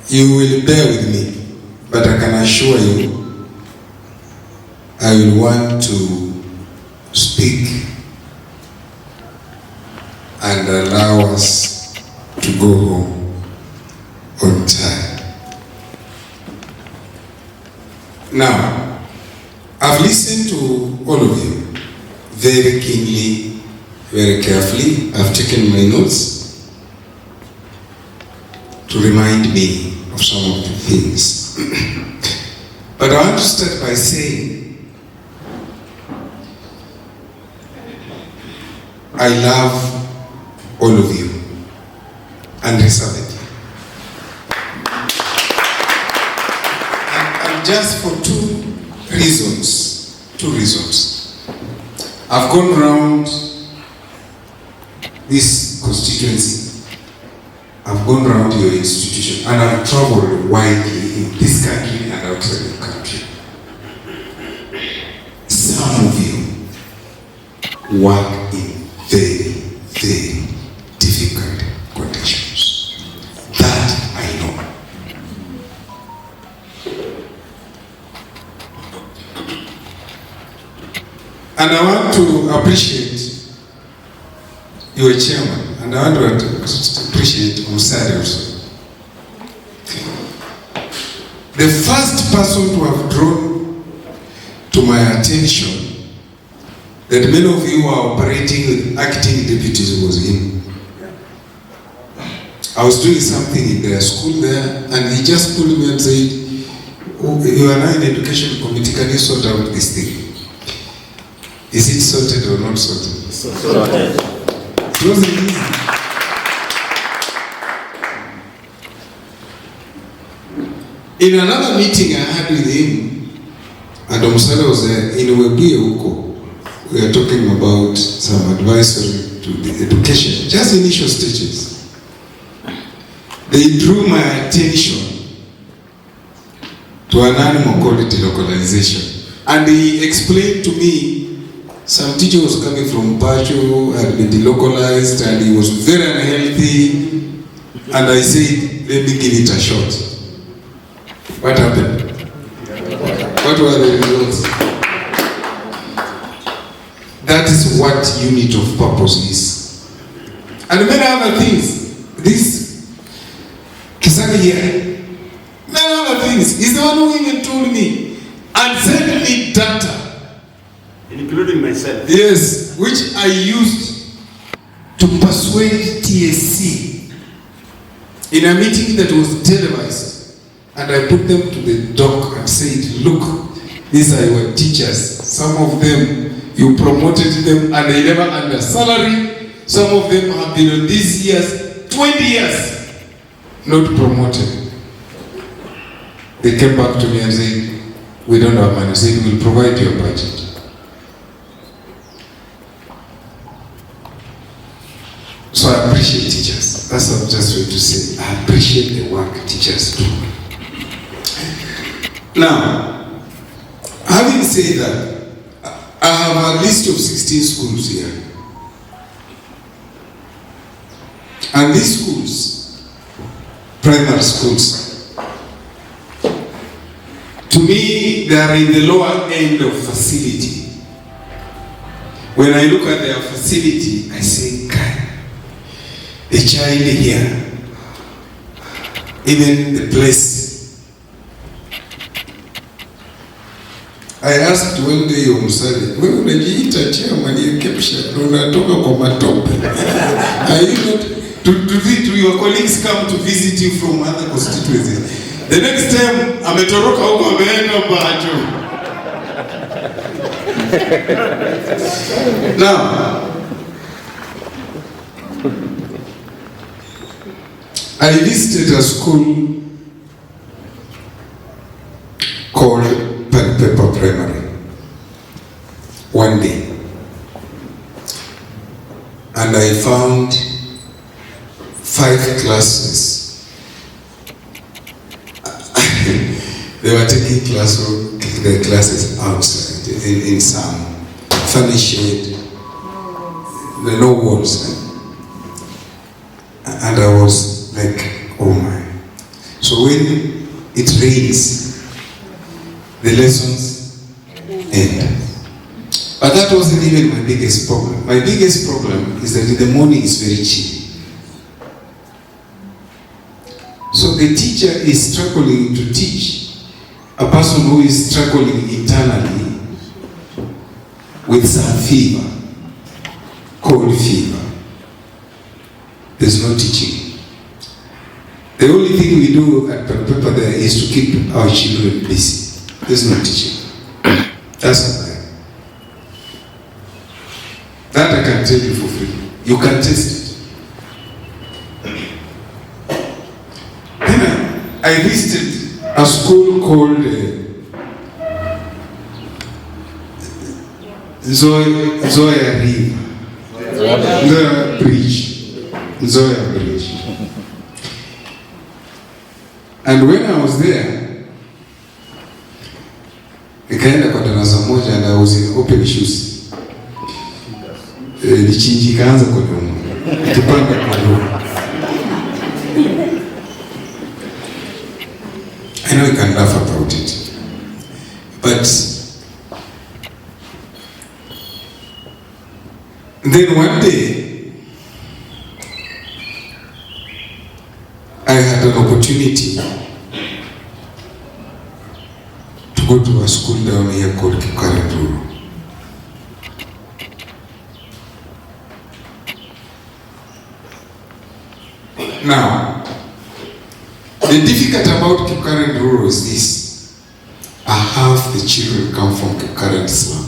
You will bear with me, but I can assure you, I will want to speak and allow us to go home on time. Now, I've listened to all of you very keenly, very carefully. I've taken my notes to remind me of some of the things. But I want to start by saying, I love all of you unreservedly. And just for two reasons. I've gone around this constituency, I've gone around your institution, and I've traveled widely in this country and outside the country. Some of you work in very, very difficult conditions. That I know. And I want to appreciate your chairman, and I want to appreciate Musari also. The first person to have drawn to my attention that many of you are operating with acting deputies was him. I was doing something in their school there, and he just pulled me and said, "Oh, you are now in education committee, can you sort out this thing? Is it sorted or not sorted?" Sorted. It wasn't easy. In another meeting I had with him, and Musala was there, in Webuye Uko, we are talking about some advisory to the education, just initial stages. They drew my attention to an animal quality localization, and he explained to me some teacher was coming from Pacho, had been delocalized, and he was very unhealthy, and I said, let me give it a shot. What happened? What were the results? That is what unit of purpose is. And many other things. This Kisaki here, many other things. He's the one who even told me and sent me data. Including myself. Yes, which I used to persuade TSC in a meeting that was televised. And I put them to the dock and said, look, these are your teachers. Some of them, you promoted them and they never under salary. Some of them have been on these years, 20 years, not promoted. They came back to me and said, we don't have money. I said, we'll provide your budget. So I appreciate teachers. That's what I'm just going to say. I appreciate the work teachers do. Now, having said that, I have a list of 16 schools here. And these schools, primary schools, to me, they are in the lower end of facility. When I look at their facility, I say, God, the child here, even the place. I asked one day Musali, wewe unajiita chairman ya Kepsha, unatoka kwa matope. Are you not, to your colleagues come to visit you from other constituencies. The next time, ametoroka huko ameenda Bajo. Now, I visited a school called Paper Primary one day, and I found 5 classes. They were taking the classes outside in some furnished shed, no walls, and I was like, oh my. So when it rains, the lessons end. But that wasn't even my biggest problem. My biggest problem is that in the morning it's very chilly. So the teacher is struggling to teach a person who is struggling internally with some fever, cold fever. There's no teaching. The only thing we do at Paper there is to keep our children busy. There's no teaching. That's not. That I can tell you for free. You can test it. Then I visited a school called Zoya River. The bridge. Zoya Bridge. And when I was there, nikaenda kwa darasa moja and I was in open shoes. Lichinji kaanza kwa nyuma. Tupanda kwa nyuma. I know you can laugh about it. But then one day I had an opportunity to go to a school down here called Lugari. Now, the difficult about Kipkaren rural is this. Half the children come from Kipkaren slum.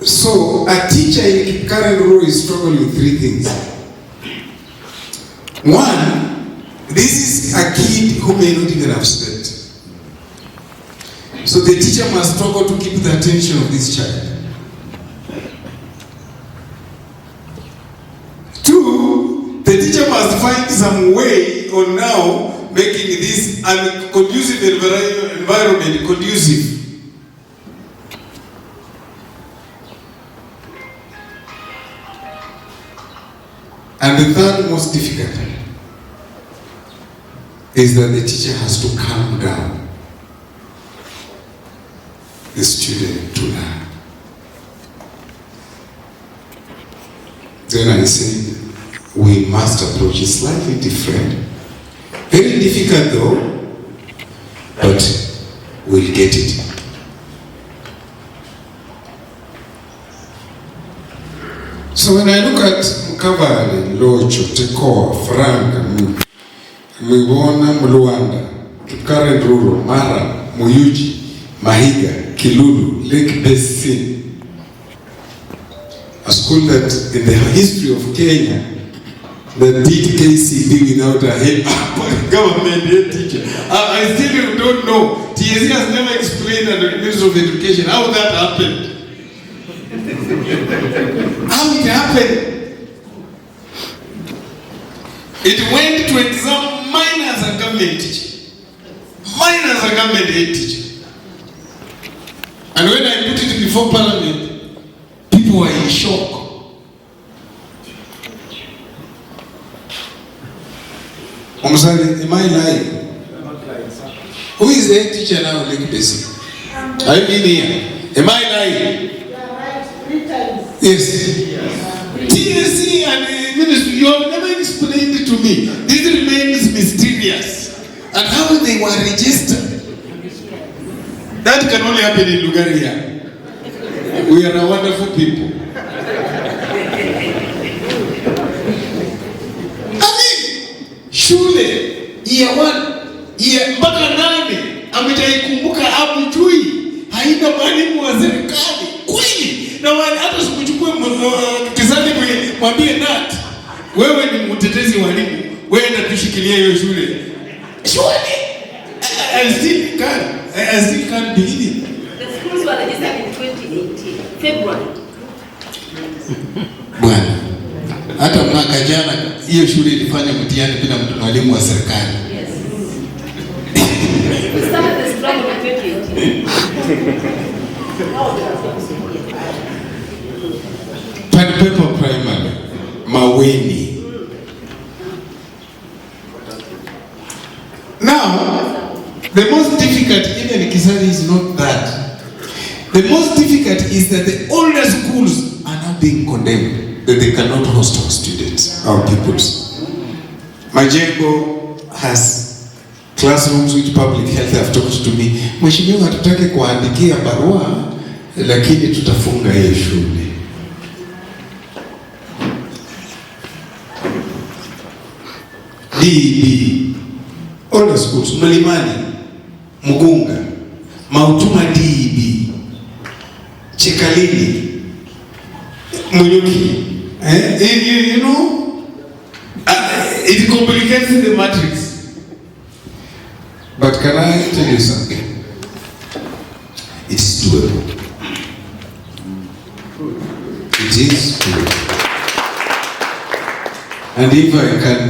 So, a teacher in Kipkaren rural is struggling with three things. One, this is a kid who may not even have slept. So the teacher must struggle to keep the attention of this child. Two, the teacher must find some way on now making this a conducive environment conducive. And the third most difficult is that the teacher has to calm down the student to learn. Then I said, we must approach it slightly different. Very difficult though, but we'll get it. So when I look at Mkavale, Locho, Tekoa, Frank, Mwibona, Mluanda, Kipkaren Rural, Mara, Muyuji, Mahiga, Kilulu, Lake Basin, a school that in the history of Kenya that did KCB without a head government head teacher. I still don't know. TSC has never explained to the Ministry of Education how that happened. How it happened. It went to exam mine as a government teacher. Mine as a government head teacher. And when I put it before Parliament, people were in shock. Omsali, am I lying? Who is the head teacher now, Lake Basin? Are you in here? Am I lying? Yes. TSC and the ministry, you have never explained it to me. This remains mysterious. And how they were registered. That can only happen in Lugari here. We are a wonderful people. I mean, shule, year 1, mpaka 8, amejaikumbuka hamjui. Haina mwalimu wa serikali. Kweli. Na hata sikuchukue kizani mwambie Nat, wewe ni mtetezi wa walimu. Wewe ndio tushikilia hiyo shule. Shule. I still can't believe it. The schools were registered in 2018, February. Bwana, hata mwaka jana hiyo shule ilifanya mtihani bila mwalimu wa serikali. Yes. We started the struggle in 2018. Pepa Primary, Maweni. Now, the most difficult, even Kisari, is not that. The most difficult is that the older schools are now being condemned, that they cannot host our students, our pupils. Majengo has classrooms which public health have talked to me. Mheshimiwa, hatutaki kuandikia barua, lakini tutafunga hiyo shule. DEB, older schools, Mlimani, Mugunga, Mautuma DEB, Chekalini, Munyuki. You know, it complicates the matrix. But can I tell you something? It's doable. It is doable. And if I can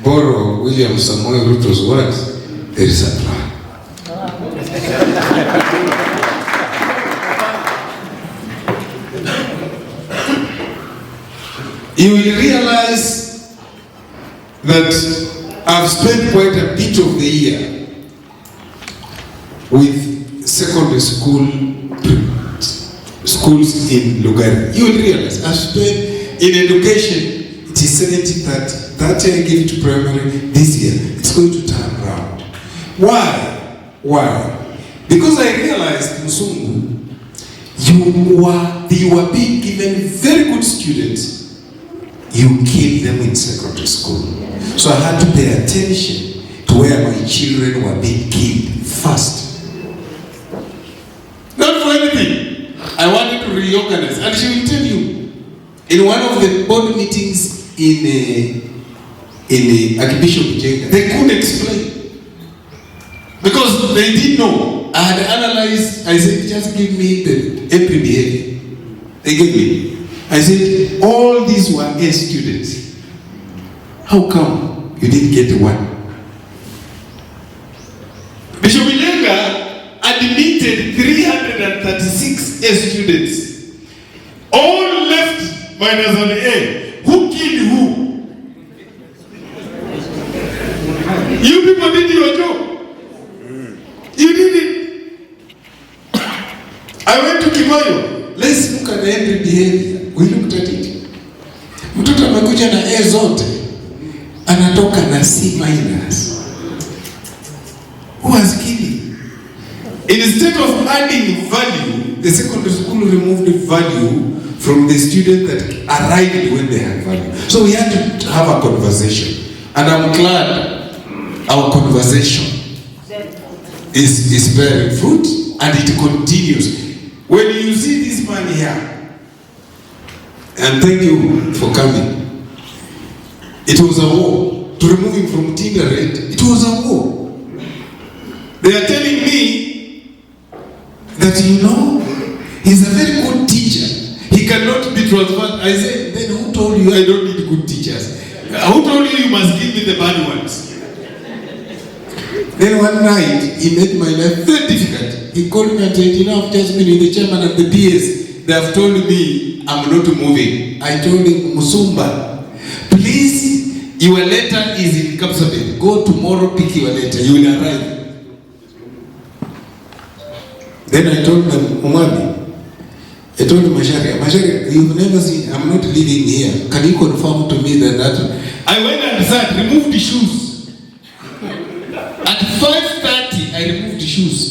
borrow William Samuel Ruto's words, there is a plan. You will realize that I've spent quite a bit of the year with secondary schools in Lugari. You will realize I've spent in education, it is 70-30. That year I gave to primary, this year it's going to turn around. Why? Because I realized, Musungu, you were being given very good students. You killed them in secondary school. So I had to pay attention to where my children were being killed first. Not for anything. I wanted to reorganize. And she will tell you, in one of the board meetings in Archbishop Jenga, they couldn't explain. Because they didn't know. I had analyzed, I said, just give me the every behavior. They gave me. I said, all these were A students. How come you didn't get one? Bishop Jenga admitted 336 A students. All left minus an A. Who killed who? You people did your job. You did it. I went to Kimayo. Let's look at every behavior. We looked at it. Mtoto amekuja na A zote, anatoka na C minus. Who was killing? Instead of adding value, the secondary school removed the value from the student that arrived when they had value. So we had to have a conversation. And I'm glad our conversation is bearing fruit and it continues. When you see this man here, and thank you for coming. It was a war. To remove him from Tigray, it was a war. They are telling me that, he's a very good teacher. He cannot be transferred. I said, then who told you I don't need good teachers? Who told you must give me the bad ones? Then one night, he made my life very difficult. He called me and said, I've just been with the chairman and the PS. They have told me I'm not moving. I told him, Musumba, please, your letter is in Kapsabet. Go tomorrow, pick your letter. You will arrive. Then I told them, Umami, I told Mashari, you've never seen, I'm not living here. Can you confirm to me that? I went and said, remove the shoes. At 5:30, I removed the shoes.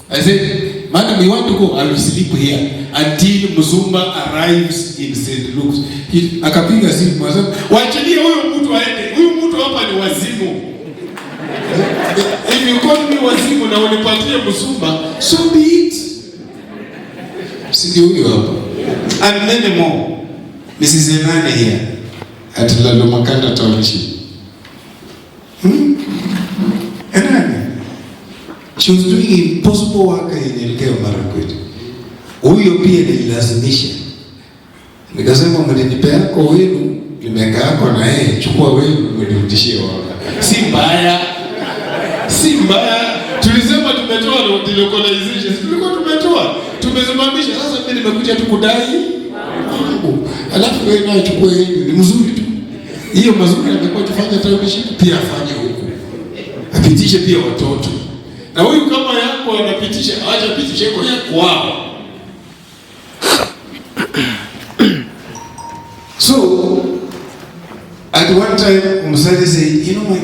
I said, Madam, you want to go? I will sleep here until Musumba arrives in St. Luke's. Akapiga simu, waachilie huyo mtu aende. Huyo mtu hapa ni wazimu. If you call me wazimu na unipatie Musumba, so be it. Sidi huyo hapa. And many more. Mrs. Enane here at Lalomakanda Township. Enane. She was doing impossible work in Elgeyo Marakwet. Huyo pia nililazimisha. Nikasema mlinipea yako wenu, nimeka yako na yeye, chukua wenu mnirudishie waka. Si mbaya. Si mbaya. Tulisema tumetoa na delocalization. Tulikuwa tumetoa. Tumesimamisha. Sasa mimi nimekuja tu kudai. Alafu wewe naye chukua yeye ni mzuri tu. Hiyo mazuri amekuwa akifanya television pia afanye huko. Apitishe pia watoto. Na huyu kama yako anapitisha, acha pitishe kwa kwao. So at one time Musalia said, you know, my